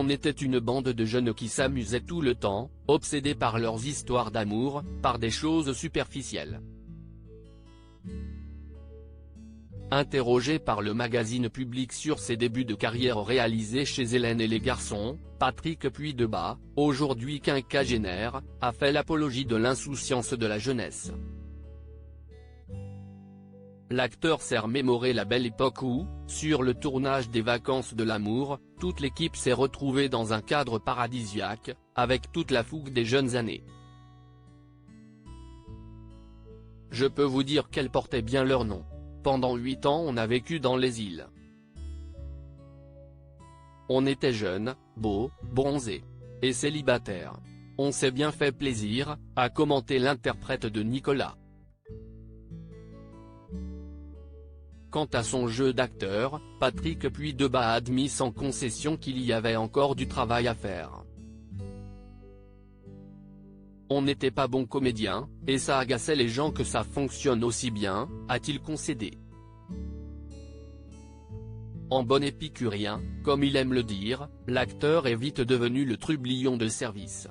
On était une bande de jeunes qui s'amusaient tout le temps, obsédés par leurs histoires d'amour, par des choses superficielles. Interrogé par le magazine Public sur ses débuts de carrière réalisés chez Hélène et les garçons, Patrick Puydebas, aujourd'hui quinquagénaire, a fait l'apologie de l'insouciance de la jeunesse. L'acteur s'est remémoré la belle époque où, sur le tournage des Vacances de l'amour, toute l'équipe s'est retrouvée dans un cadre paradisiaque, avec toute la fougue des jeunes années. Je peux vous dire qu'elles portaient bien leur nom. Pendant 8 ans on a vécu dans les îles. On était jeunes, beaux, bronzés. Et célibataires. On s'est bien fait plaisir, a commenté l'interprète de Nicolas. Quant à son jeu d'acteur, Patrick Puydebas a admis sans concession qu'il y avait encore du travail à faire. On n'était pas bon comédien, et ça agaçait les gens que ça fonctionne aussi bien, a-t-il concédé. En bon épicurien, comme il aime le dire, l'acteur est vite devenu le trublion de service.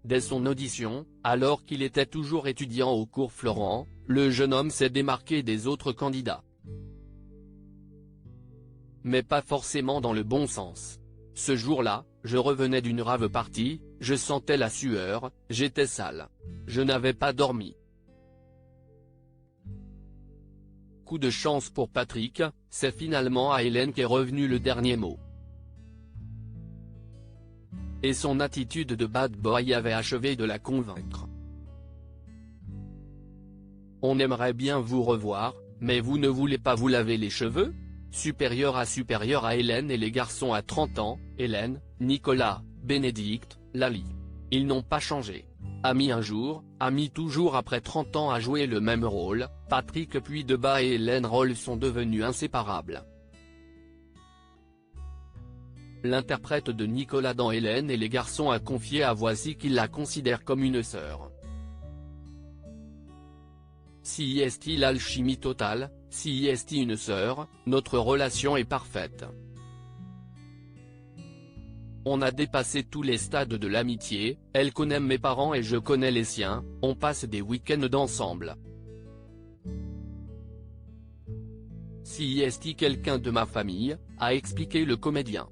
Dès son audition, alors qu'il était toujours étudiant au cours Florent, le jeune homme s'est démarqué des autres candidats. Mais pas forcément dans le bon sens. Ce jour-là, je revenais d'une rave party, je sentais la sueur, j'étais sale. Je n'avais pas dormi. Coup de chance pour Patrick, c'est finalement à Hélène qu'est revenu le dernier mot. Et son attitude de bad boy avait achevé de la convaincre. On aimerait bien vous revoir, mais vous ne voulez pas vous laver les cheveux ? Supérieur à Hélène et les garçons à 30 ans, Hélène, Nicolas, Bénédicte, Lali. Ils n'ont pas changé. Amis un jour, amis toujours après 30 ans à jouer le même rôle, Patrick Puydebas et Hélène Rolle sont devenus inséparables. L'interprète de Nicolas dans Hélène et les garçons a confié à Voici qu'il la considère comme une sœur. Si est-il l'alchimie totale, si est-il une sœur, notre relation est parfaite. On a dépassé tous les stades de l'amitié, elle connaît mes parents et je connais les siens, on passe des week-ends ensemble. Si est-il quelqu'un de ma famille, a expliqué le comédien.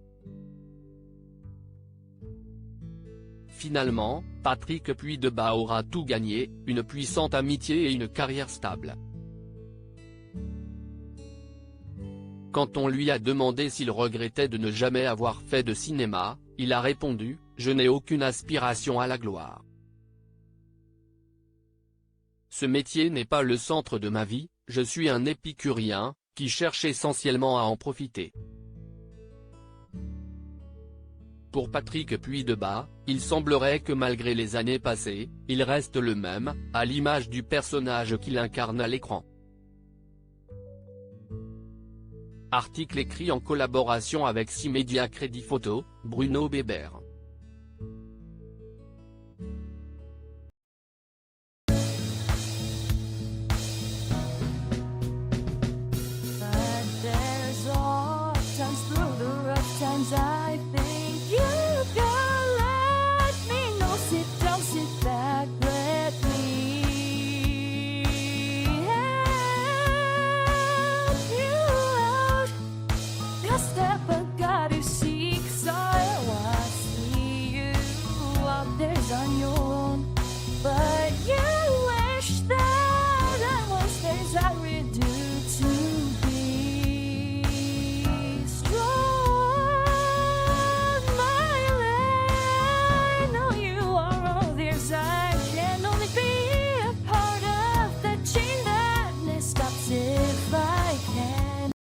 Finalement, Patrick Puydebas aura tout gagné, une puissante amitié et une carrière stable. Quand on lui a demandé s'il regrettait de ne jamais avoir fait de cinéma, il a répondu « Je n'ai aucune aspiration à la gloire. Ce métier n'est pas le centre de ma vie, je suis un épicurien, qui cherche essentiellement à en profiter ». Pour Patrick Puydebas, il semblerait que malgré les années passées, il reste le même, à l'image du personnage qu'il incarne à l'écran. Article écrit en collaboration avec 6 médias Crédit Photo, Bruno Bébert.